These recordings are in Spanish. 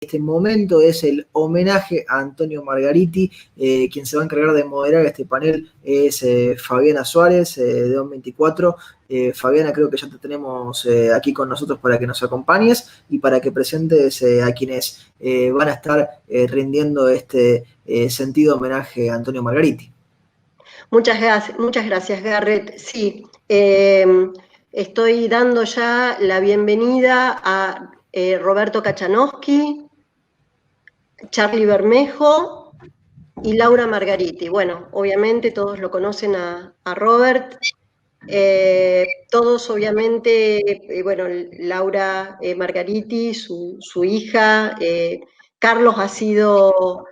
este momento es el homenaje a Antonio Margariti. Quien se va a encargar de moderar este panel es Fabiana Suárez, de ON24. Fabiana, creo que ya te tenemos aquí con nosotros para que nos acompañes y para que presentes a quienes van a estar rindiendo este sentido homenaje a Antonio Margariti. Muchas gracias, Garrett. Sí, estoy dando ya la bienvenida a Roberto Kachanowski, Charlie Bermejo y Laura Margariti. Bueno, obviamente todos lo conocen a Robert. Todos, obviamente, bueno, Laura Margariti, su hija. Carlos ha sido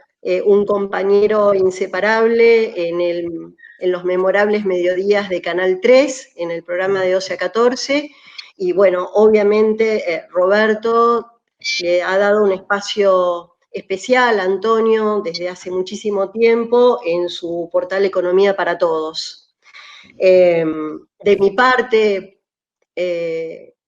un compañero inseparable en los memorables mediodías de Canal 3, en el programa de 12 a 14. Y bueno, obviamente Roberto le ha dado un espacio especial a Antonio desde hace muchísimo tiempo en su portal Economía para Todos. De mi parte,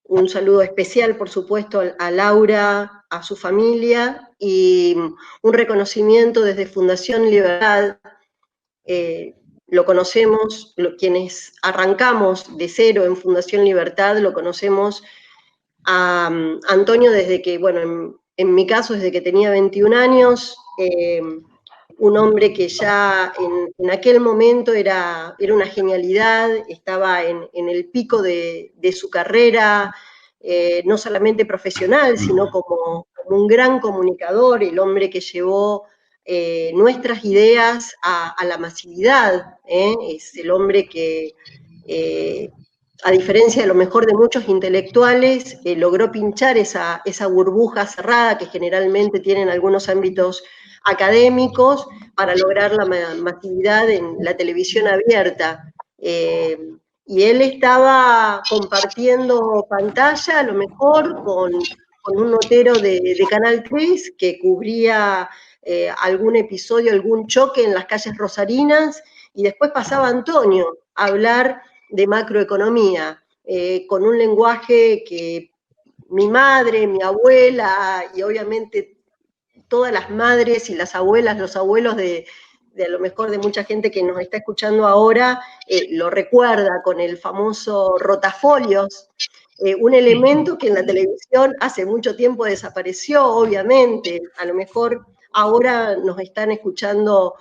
un saludo especial, por supuesto, a Laura, a su familia, y un reconocimiento desde Fundación Libertad. Lo conocemos, quienes arrancamos de cero en Fundación Libertad, lo conocemos a Antonio desde que, bueno, en mi caso, desde que tenía 21 años, un hombre que ya en aquel momento era una genialidad, estaba en el pico de su carrera, no solamente profesional, sino como un gran comunicador, el hombre que llevó nuestras ideas a la masividad, es el hombre que, a diferencia de lo mejor de muchos intelectuales, logró pinchar esa burbuja cerrada que generalmente tienen algunos ámbitos académicos para lograr la masividad en la televisión abierta. Y él estaba compartiendo pantalla, a lo mejor, con un notero de Canal 3 que cubría algún episodio, algún choque en las calles rosarinas, y después pasaba Antonio a hablar de macroeconomía, con un lenguaje que mi madre, mi abuela y obviamente todas las madres y las abuelas, los abuelos de a lo mejor de mucha gente que nos está escuchando ahora, lo recuerda con el famoso rotafolios, un elemento que en la televisión hace mucho tiempo desapareció, obviamente. A lo mejor ahora nos están escuchando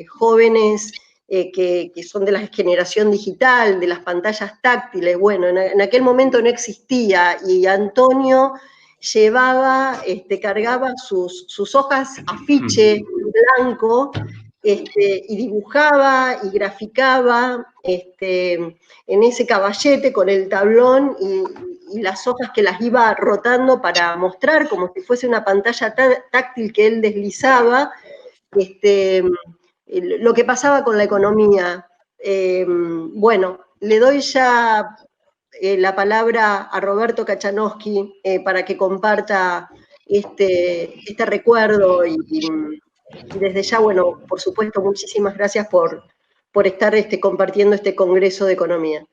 jóvenes que son de la generación digital, de las pantallas táctiles. Bueno, en aquel momento no existía, y Antonio llevaba, cargaba sus hojas afiche blanco, y dibujaba y graficaba en ese caballete con el tablón y las hojas que las iba rotando para mostrar como si fuese una pantalla táctil que él deslizaba, lo que pasaba con la economía. Bueno, le doy ya la palabra a Roberto Kachanowski para que comparta este recuerdo y desde ya, bueno, por supuesto, muchísimas gracias por estar compartiendo este Congreso de Economía.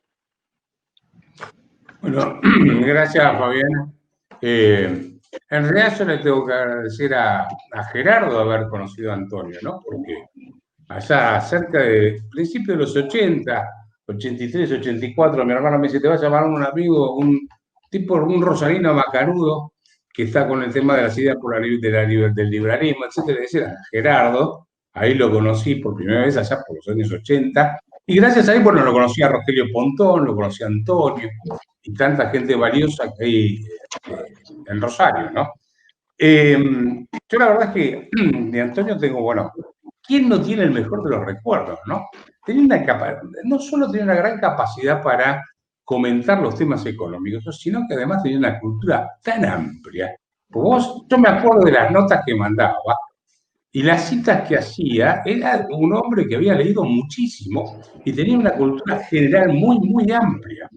Bueno, gracias, Fabiana. En realidad yo le tengo que agradecer a Gerardo haber conocido a Antonio, ¿no? Porque allá cerca de principios de los 80, 83, 84, mi hermano me dice, te va a llamar un amigo, un tipo, un rosarino macanudo que está con el tema de las ideas del liberalismo, etcétera. Ese era Gerardo, ahí lo conocí por primera vez allá por los años 80, y gracias a él, bueno, lo conocí a Rogelio Pontón, lo conocí a Antonio, y tanta gente valiosa que hay en Rosario, ¿no? Yo la verdad es que de Antonio tengo, bueno, ¿quién no tiene el mejor de los recuerdos, no? No solo tenía una gran capacidad para comentar los temas económicos, sino que además tenía una cultura tan amplia. Yo me acuerdo de las notas que mandaba y las citas que hacía. Era un hombre que había leído muchísimo y tenía una cultura general muy, muy amplia.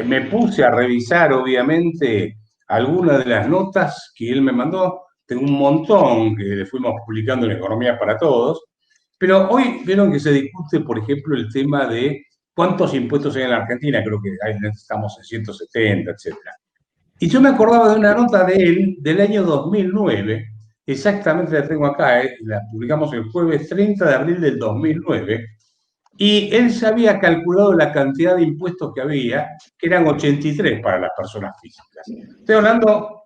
Me puse a revisar, obviamente, algunas de las notas que él me mandó. Tengo un montón que le fuimos publicando en Economía para Todos, pero hoy vieron que se discute, por ejemplo, el tema de cuántos impuestos hay en la Argentina. Creo que ahí estamos en 170, etc. Y yo me acordaba de una nota de él del año 2009, exactamente la tengo acá, la publicamos el jueves 30 de abril del 2009, y él se había calculado la cantidad de impuestos que había, que eran 83 para las personas físicas. Estoy hablando,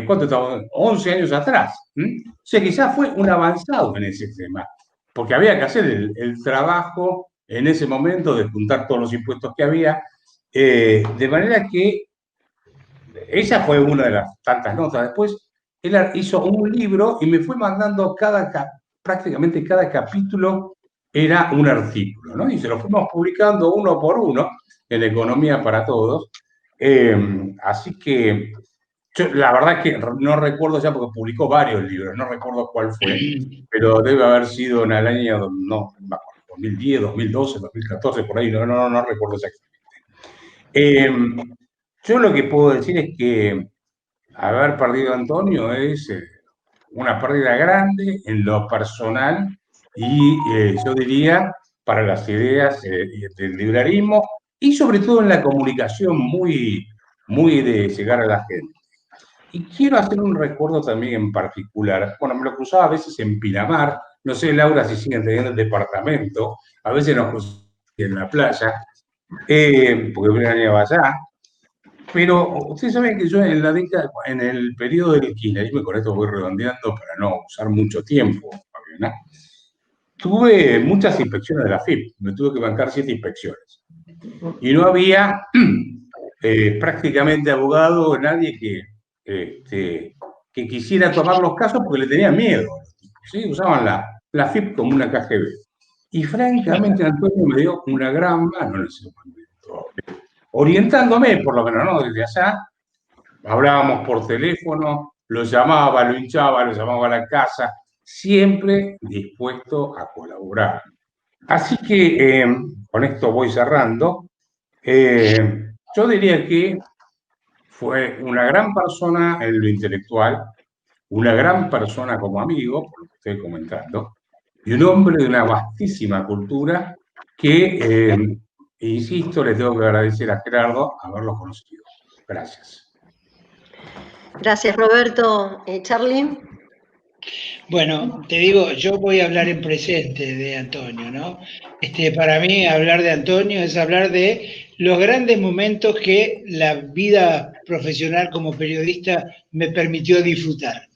¿cuánto estamos? 11 años atrás. O sea, quizás fue un avanzado en ese tema, porque había que hacer el trabajo en ese momento de juntar todos los impuestos que había, de manera que esa fue una de las tantas notas. Después, él hizo un libro y me fue mandando prácticamente cada capítulo era un artículo, ¿no? Y se lo fuimos publicando uno por uno en Economía para Todos. Así que yo, la verdad que no recuerdo ya porque publicó varios libros, no recuerdo cuál fue, pero debe haber sido en el año, no, 2010, 2012, 2014, por ahí, no recuerdo exactamente. Yo lo que puedo decir es que haber perdido a Antonio es una pérdida grande en lo personal y yo diría para las ideas del liberalismo y sobre todo en la comunicación muy de llegar a la gente. Y quiero hacer un recuerdo también en particular. Bueno, me lo cruzaba a veces en Pinamar, no sé, Laura, si siguen teniendo el departamento, a veces nos cruzamos en la playa, porque veraneaba allá. Pero ustedes saben que yo en la década, en el periodo del kirchnerismo, y con esto voy redondeando para no usar mucho tiempo, Fabiana, tuve muchas inspecciones de la FIP, me tuve que bancar 7 inspecciones. Y no había prácticamente abogado, nadie que quisiera tomar los casos porque le tenían miedo. ¿Sí? Usaban la FIP como una KGB. Y francamente Antonio me dio una gran mano en ese momento, orientándome, por lo menos, ¿no? Desde allá, hablábamos por teléfono, lo llamaba, lo hinchaba, lo llamaba a la casa, siempre dispuesto a colaborar. Así que con esto voy cerrando. Yo diría que fue una gran persona en lo intelectual, una gran persona como amigo, por lo que estoy comentando, y un hombre de una vastísima cultura que, insisto, le tengo que agradecer a Gerardo haberlo conocido. Gracias. Gracias, Roberto. Charly. Bueno, te digo, yo voy a hablar en presente de Antonio, ¿no? Para mí hablar de Antonio es hablar de los grandes momentos que la vida profesional como periodista me permitió disfrutar.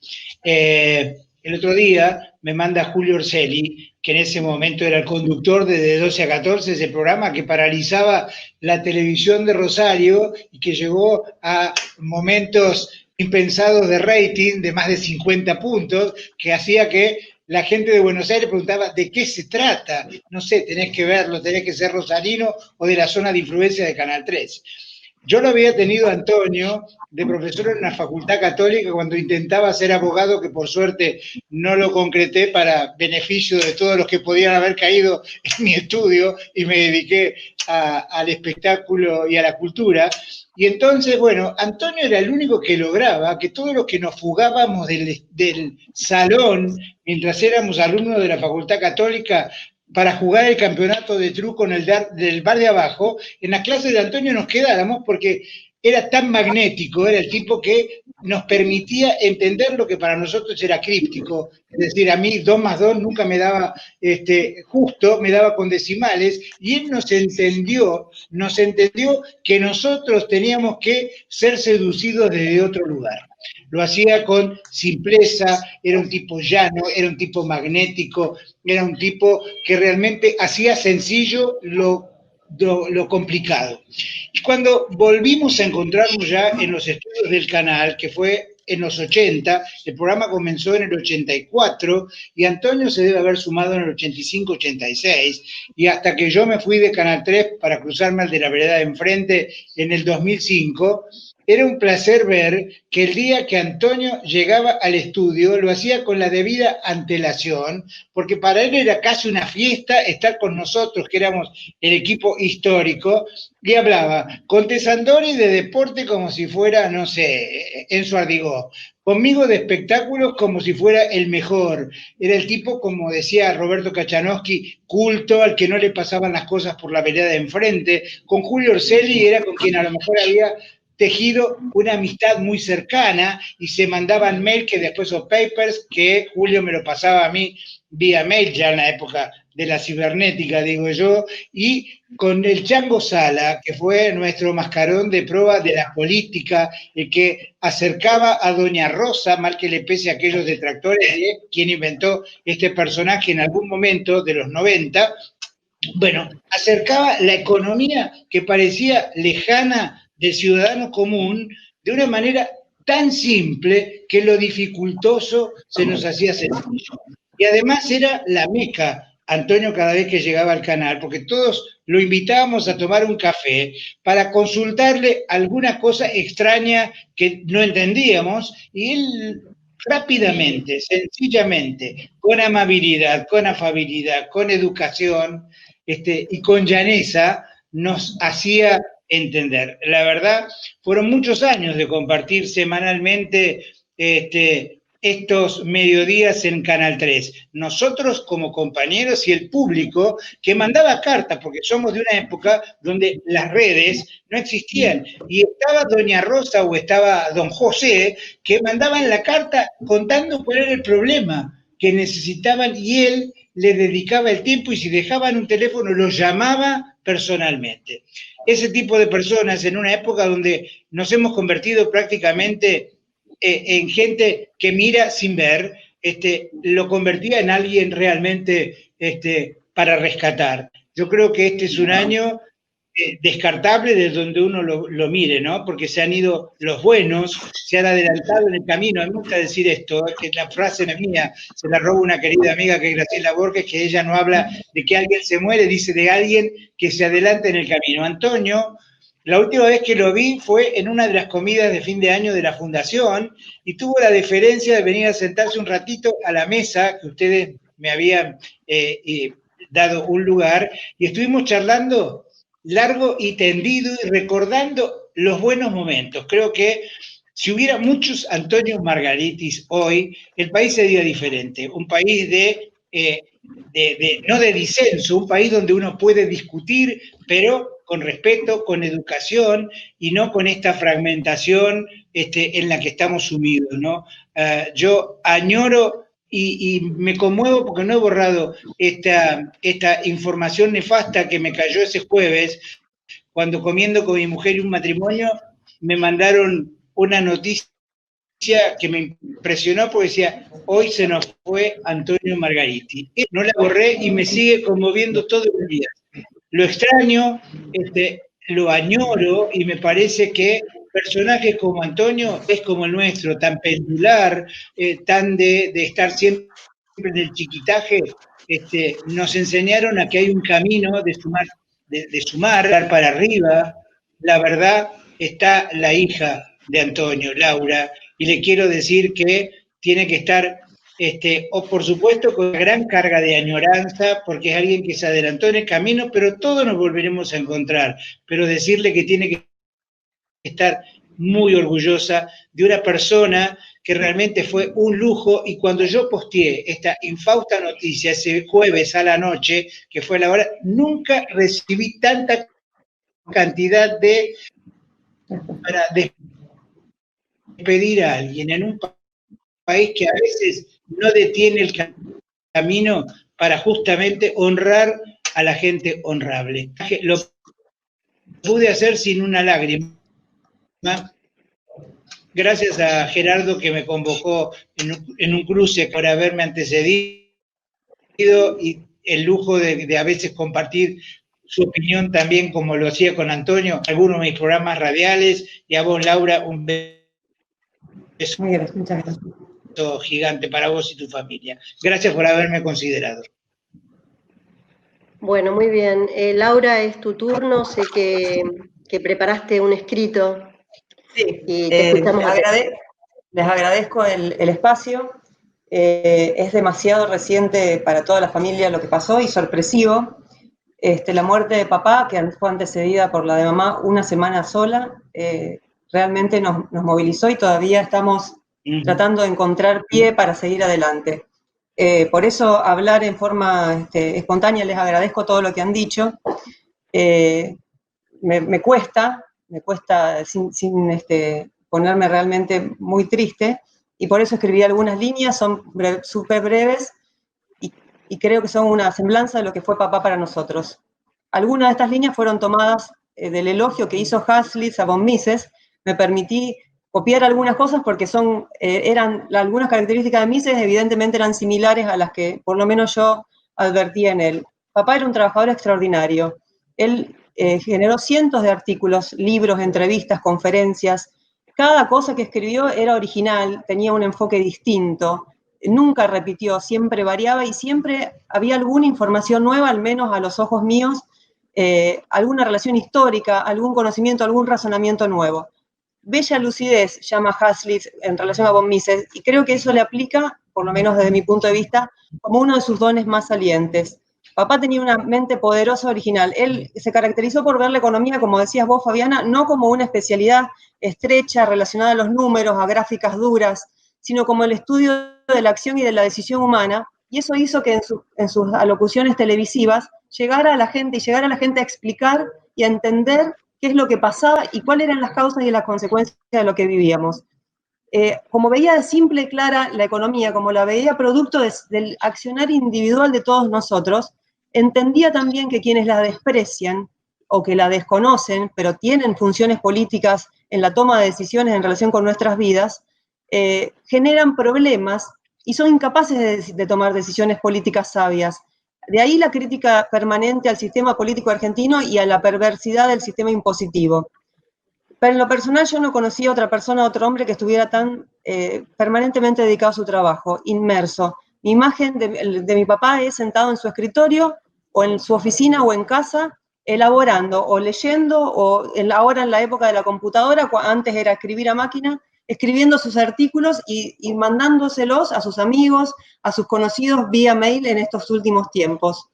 El otro día me manda Julio Orselli, que en ese momento era el conductor de 12 a 14, ese programa que paralizaba la televisión de Rosario y que llegó a momentos impensados de rating de más de 50 puntos, que hacía que la gente de Buenos Aires preguntaba ¿de qué se trata? No sé, tenés que verlo, tenés que ser rosarino o de la zona de influencia de Canal 3. Yo lo había tenido a Antonio de profesor en una facultad católica cuando intentaba ser abogado, que por suerte no lo concreté para beneficio de todos los que podían haber caído en mi estudio y me dediqué al espectáculo y a la cultura. Y entonces, bueno, Antonio era el único que lograba que todos los que nos fugábamos del salón mientras éramos alumnos de la Facultad Católica para jugar el campeonato de truco en del bar de abajo, en las clases de Antonio nos quedáramos porque era tan magnético, era el tipo que nos permitía entender lo que para nosotros era críptico. Es decir, a mí 2 más 2 nunca me daba justo, me daba con decimales, y él nos entendió que nosotros teníamos que ser seducidos desde otro lugar. Lo hacía con simpleza, era un tipo llano, era un tipo magnético, era un tipo que realmente hacía sencillo lo complicado. Y cuando volvimos a encontrarnos ya en los estudios del canal, que fue en los 80, el programa comenzó en el 84 y Antonio se debe haber sumado en el 85-86, y hasta que yo me fui de Canal 3 para cruzarme al de la vereda de enfrente en el 2005, era un placer ver que el día que Antonio llegaba al estudio lo hacía con la debida antelación, porque para él era casi una fiesta estar con nosotros, que éramos el equipo histórico, y hablaba con Tesandori de deporte como si fuera, no sé, Enzo Ardigó, conmigo de espectáculos como si fuera el mejor. Era el tipo, como decía Roberto Kachanowski, culto, al que no le pasaban las cosas por la vereda de enfrente. Con Julio Orselli era con quien a lo mejor había tejido una amistad muy cercana y se mandaban mail que después o papers que Julio me lo pasaba a mí vía mail, ya en la época de la cibernética, digo yo, y con el Chango Sala, que fue nuestro mascarón de prueba de la política, el que acercaba a Doña Rosa, mal que le pese a aquellos detractores de quien inventó este personaje en algún momento de los 90, bueno, acercaba la economía que parecía lejana del ciudadano común de una manera tan simple que lo dificultoso se nos hacía sencillo. Y además era la meca, Antonio, cada vez que llegaba al canal, porque todos lo invitábamos a tomar un café para consultarle alguna cosa extraña que no entendíamos, y él rápidamente, sencillamente, con amabilidad, con afabilidad, con educación, y con llaneza, nos hacía entender. La verdad, fueron muchos años de compartir semanalmente estos mediodías en Canal 3. Nosotros como compañeros y el público que mandaba cartas, porque somos de una época donde las redes no existían, y estaba Doña Rosa o estaba Don José, que mandaban la carta contando cuál era el problema que necesitaban, y él le dedicaba el tiempo, y si dejaban un teléfono lo llamaba personalmente. Ese tipo de personas en una época donde nos hemos convertido prácticamente en gente que mira sin ver, lo convertía en alguien realmente para rescatar. Yo creo que este es un año descartable desde donde uno lo mire, ¿no? Porque se han ido los buenos, se han adelantado en el camino. A mí me gusta decir esto, que la frase no es mía, se la roba una querida amiga que es Graciela Borges, que ella no habla de que alguien se muere, dice de alguien que se adelanta en el camino. Antonio, la última vez que lo vi fue en una de las comidas de fin de año de la Fundación, y tuvo la deferencia de venir a sentarse un ratito a la mesa que ustedes me habían dado un lugar, y estuvimos charlando largo y tendido y recordando los buenos momentos. Creo que si hubiera muchos Antonio Margaritis hoy, el país sería diferente. Un país no de disenso, un país donde uno puede discutir, pero con respeto, con educación, y no con esta fragmentación en la que estamos sumidos, ¿no? Yo añoro y me conmuevo porque no he borrado esta información nefasta que me cayó ese jueves, cuando comiendo con mi mujer y un matrimonio, me mandaron una noticia que me impresionó porque decía, hoy se nos fue Antonio Margariti. No la borré y me sigue conmoviendo todos los días. Lo extraño, lo añoro, y me parece que personajes como Antonio es como el nuestro, tan pendular, tan de estar siempre en el chiquitaje, nos enseñaron a que hay un camino de sumar para arriba. La verdad, está la hija de Antonio, Laura, y le quiero decir que tiene que estar, o por supuesto, con gran carga de añoranza, porque es alguien que se adelantó en el camino, pero todos nos volveremos a encontrar. Pero decirle que tiene que estar muy orgullosa de una persona que realmente fue un lujo, y cuando yo posteé esta infausta noticia ese jueves a la noche, que fue la hora, nunca recibí tanta cantidad para despedir a alguien en un país que a veces no detiene el camino para justamente honrar a la gente honrable. Lo pude hacer sin una lágrima, gracias a Gerardo, que me convocó en un cruce por haberme antecedido, y el lujo de a veces compartir su opinión también, como lo hacía con Antonio, algunos de mis programas radiales, y a vos, Laura, un beso gigante para vos y tu familia. Gracias por haberme considerado. Bueno, muy bien. Laura, es tu turno. Sé que preparaste un escrito. Sí, Y te escuchamos. Les agradezco el espacio. Es demasiado reciente para toda la familia lo que pasó, y sorpresivo. La muerte de papá, que fue antecedida por la de mamá una semana sola, realmente nos movilizó, y todavía estamos tratando de encontrar pie para seguir adelante. Por eso hablar en forma espontánea, les agradezco todo lo que han dicho. Me cuesta me cuesta sin ponerme realmente muy triste, y por eso escribí algunas líneas, son súper breves, y creo que son una semblanza de lo que fue papá para nosotros. Algunas de estas líneas fueron tomadas del elogio que hizo Hazlitt a von Mises. Me permití copiar algunas cosas porque eran algunas características de Mises, evidentemente eran similares a las que por lo menos yo advertía en él. Papá era un trabajador extraordinario. Él generó cientos de artículos, libros, entrevistas, conferencias. Cada cosa que escribió era original, tenía un enfoque distinto. Nunca repitió, siempre variaba y siempre había alguna información nueva, al menos a los ojos míos, alguna relación histórica, algún conocimiento, algún razonamiento nuevo. Bella lucidez llama Hazlitt en relación a von Mises, y creo que eso le aplica, por lo menos desde mi punto de vista, como uno de sus dones más salientes. Papá tenía una mente poderosa, original. Él se caracterizó por ver la economía, como decías vos, Fabiana, no como una especialidad estrecha relacionada a los números, a gráficas duras, sino como el estudio de la acción y de la decisión humana, y eso hizo que en sus alocuciones televisivas llegara a la gente a explicar y a entender qué es lo que pasaba y cuáles eran las causas y las consecuencias de lo que vivíamos. Como veía de simple y clara la economía, como la veía producto del accionar individual de todos nosotros, entendía también que quienes la desprecian o que la desconocen, pero tienen funciones políticas en la toma de decisiones en relación con nuestras vidas, generan problemas y son incapaces de tomar decisiones políticas sabias. De ahí la crítica permanente al sistema político argentino y a la perversidad del sistema impositivo. Pero en lo personal yo no conocía a otra persona, otro hombre que estuviera tan permanentemente dedicado a su trabajo, inmerso. Mi imagen de mi papá es sentado en su escritorio, o en su oficina, o en casa, elaborando, o leyendo, o ahora en la época de la computadora, antes era escribir a máquina, escribiendo sus artículos y mandándoselos a sus amigos, a sus conocidos vía mail en estos últimos tiempos.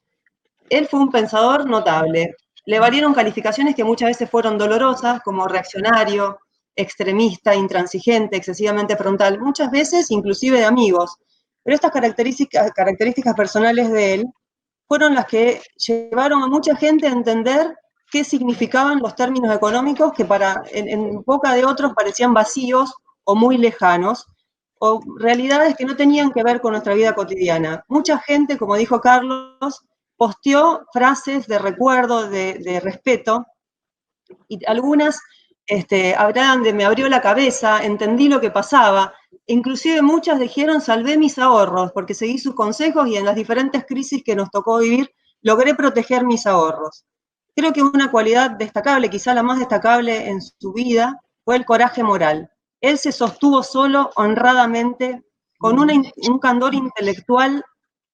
Él fue un pensador notable. Le valieron calificaciones que muchas veces fueron dolorosas, como reaccionario, extremista, intransigente, excesivamente frontal, muchas veces inclusive de amigos. Pero estas características personales de él fueron las que llevaron a mucha gente a entender qué significaban los términos económicos que en boca de otros parecían vacíos o muy lejanos, o realidades que no tenían que ver con nuestra vida cotidiana. Mucha gente, como dijo Carlos, posteó frases de recuerdo, de respeto, y algunas hablaban de me abrió la cabeza, entendí lo que pasaba, inclusive muchas dijeron salvé mis ahorros, porque seguí sus consejos y en las diferentes crisis que nos tocó vivir, logré proteger mis ahorros. Creo que una cualidad destacable, quizá la más destacable en su vida, fue el coraje moral. Él se sostuvo solo, honradamente, con un candor intelectual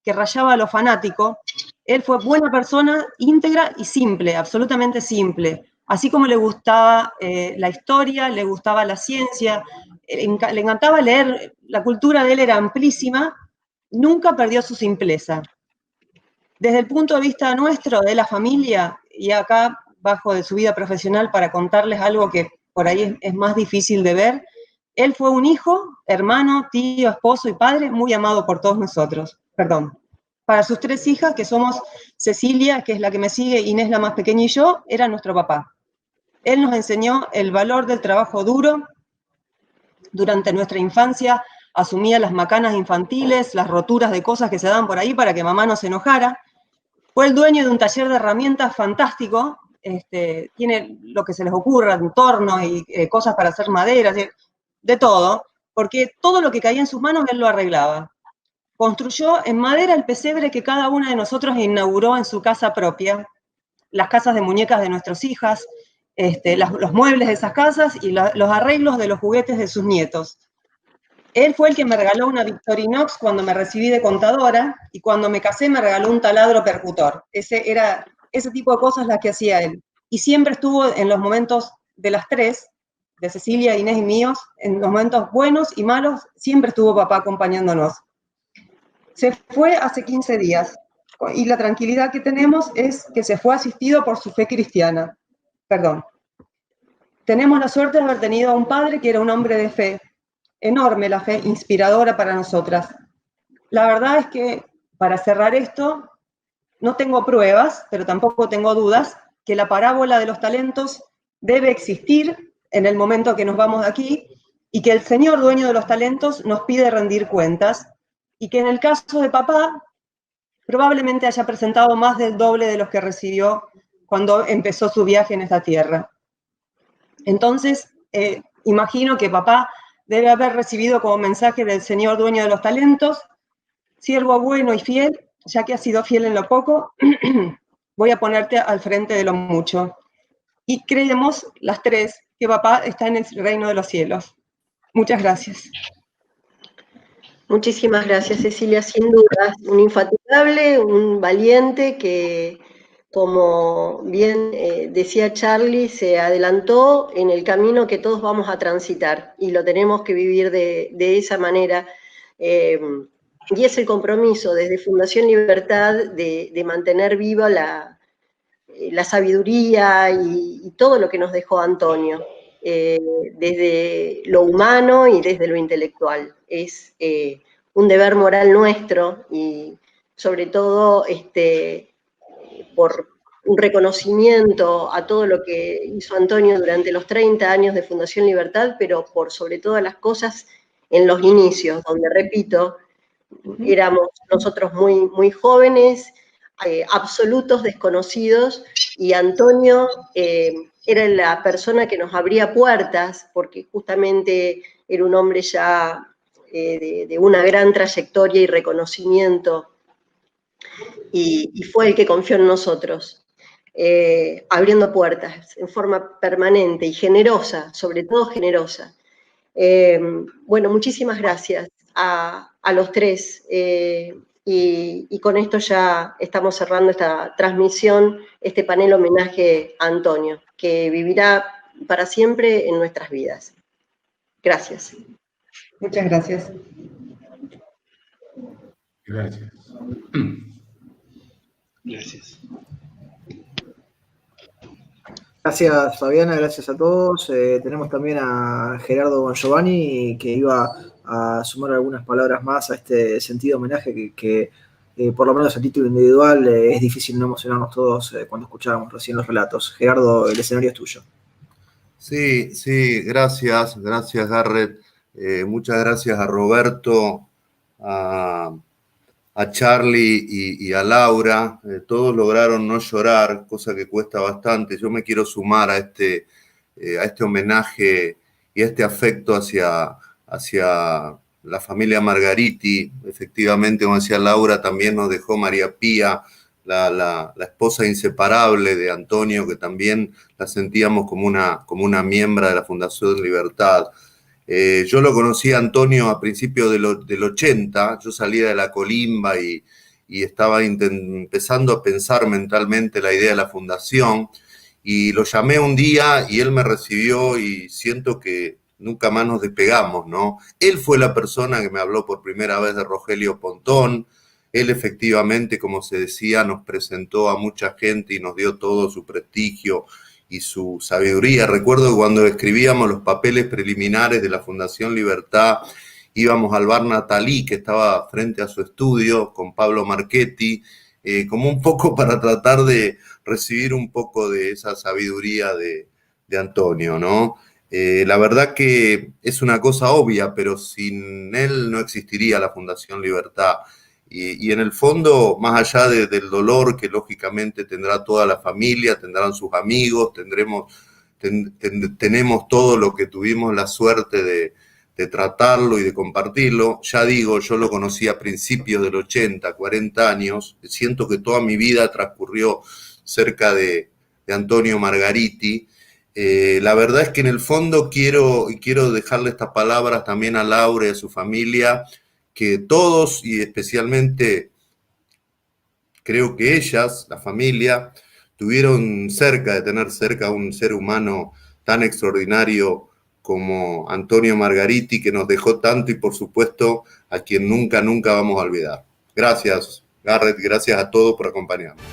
que rayaba a lo fanático. Él fue buena persona, íntegra y simple, absolutamente simple. Así como le gustaba la historia, le gustaba la ciencia, le encantaba leer, la cultura de él era amplísima, nunca perdió su simpleza. Desde el punto de vista nuestro, de la familia, y acá bajo de su vida profesional para contarles algo que por ahí es más difícil de ver, él fue un hijo, hermano, tío, esposo y padre muy amado por todos nosotros. Perdón. Para sus 3 hijas, que somos Cecilia, que es la que me sigue, Inés la más pequeña y yo, era nuestro papá. Él nos enseñó el valor del trabajo duro. Durante nuestra infancia asumía las macanas infantiles, las roturas de cosas que se daban por ahí para que mamá no se enojara. Fue el dueño de un taller de herramientas fantástico, tiene lo que se les ocurra, tornos y cosas para hacer madera, de todo, porque todo lo que caía en sus manos él lo arreglaba. Construyó en madera el pesebre que cada una de nosotros inauguró en su casa propia, las casas de muñecas de nuestras hijas, los muebles de esas casas y los arreglos de los juguetes de sus nietos. Él fue el que me regaló una Victorinox cuando me recibí de contadora, y cuando me casé me regaló un taladro percutor. Ese tipo de cosas las que hacía él. Y siempre estuvo en los momentos de las 3, de Cecilia, Inés y míos, en los momentos buenos y malos, siempre estuvo papá acompañándonos. Se fue hace 15 días, y la tranquilidad que tenemos es que se fue asistido por su fe cristiana. Perdón. Tenemos la suerte de haber tenido a un padre que era un hombre de fe, enorme la fe, inspiradora para nosotras. La verdad es que, para cerrar esto, no tengo pruebas, pero tampoco tengo dudas, que la parábola de los talentos debe existir en el momento que nos vamos de aquí y que el Señor, dueño de los talentos, nos pide rendir cuentas y que en el caso de papá probablemente haya presentado más del doble de los que recibió cuando empezó su viaje en esta tierra. Entonces, imagino que papá debe haber recibido como mensaje del Señor, dueño de los talentos: siervo bueno y fiel, ya que has sido fiel en lo poco, voy a ponerte al frente de lo mucho. Y creemos las tres que papá está en el reino de los cielos. Muchas gracias. Muchísimas gracias, Cecilia. Sin duda, un infatigable, un valiente que, como bien decía Charlie, se adelantó en el camino que todos vamos a transitar y lo tenemos que vivir de esa manera. Y es el compromiso desde Fundación Libertad de mantener viva la sabiduría y todo lo que nos dejó Antonio, desde lo humano y desde lo intelectual. Es un deber moral nuestro y sobre todo por un reconocimiento a todo lo que hizo Antonio durante los 30 años de Fundación Libertad, pero por sobre todas las cosas en los inicios, donde, repito, éramos nosotros muy, muy jóvenes, absolutos desconocidos, y Antonio era la persona que nos abría puertas, porque justamente era un hombre ya de una gran trayectoria y reconocimiento, y fue el que confió en nosotros, abriendo puertas en forma permanente y generosa, sobre todo generosa. Bueno, muchísimas gracias a los tres, y con esto ya estamos cerrando esta transmisión, este panel homenaje a Antonio, que vivirá para siempre en nuestras vidas. Gracias. Muchas gracias. Gracias. Gracias. Gracias, Fabiana, gracias a todos. Tenemos también a Gerardo Bongiovanni, que iba a sumar algunas palabras más a este sentido homenaje que por lo menos a título individual, es difícil no emocionarnos todos cuando escuchábamos recién los relatos. Gerardo, el escenario es tuyo. Sí, gracias Garrett. Muchas gracias a Roberto, a Charlie y a Laura. Todos lograron no llorar, cosa que cuesta bastante. Yo me quiero sumar a este homenaje y a este afecto hacia la familia Margariti. Efectivamente, como decía Laura, también nos dejó María Pía, la esposa inseparable de Antonio, que también la sentíamos como una miembro de la Fundación Libertad. Yo lo conocí a Antonio a principios del 80, yo salía de la colimba y estaba empezando a pensar mentalmente la idea de la fundación, y lo llamé un día y él me recibió y siento que nunca más nos despegamos, ¿no? Él fue la persona que me habló por primera vez de Rogelio Pontón. Él efectivamente, como se decía, nos presentó a mucha gente y nos dio todo su prestigio y su sabiduría. Recuerdo que cuando escribíamos los papeles preliminares de la Fundación Libertad, íbamos al bar Natalí, que estaba frente a su estudio, con Pablo Marchetti, como un poco para tratar de recibir un poco de esa sabiduría de Antonio, ¿no? La verdad que es una cosa obvia, pero sin él no existiría la Fundación Libertad. Y en el fondo, más allá del dolor que lógicamente tendrá toda la familia, tendrán sus amigos, tenemos todo lo que tuvimos la suerte de tratarlo y de compartirlo. Ya digo, yo lo conocí a principios del 80, 40 años. Siento que toda mi vida transcurrió cerca de Antonio Margariti. La verdad es que en el fondo quiero dejarle estas palabras también a Laura y a su familia, que todos, y especialmente creo que ellas, la familia, tuvieron de tener cerca a un ser humano tan extraordinario como Antonio Margariti, que nos dejó tanto, y por supuesto a quien nunca vamos a olvidar. Gracias, Garrett, gracias a todos por acompañarnos.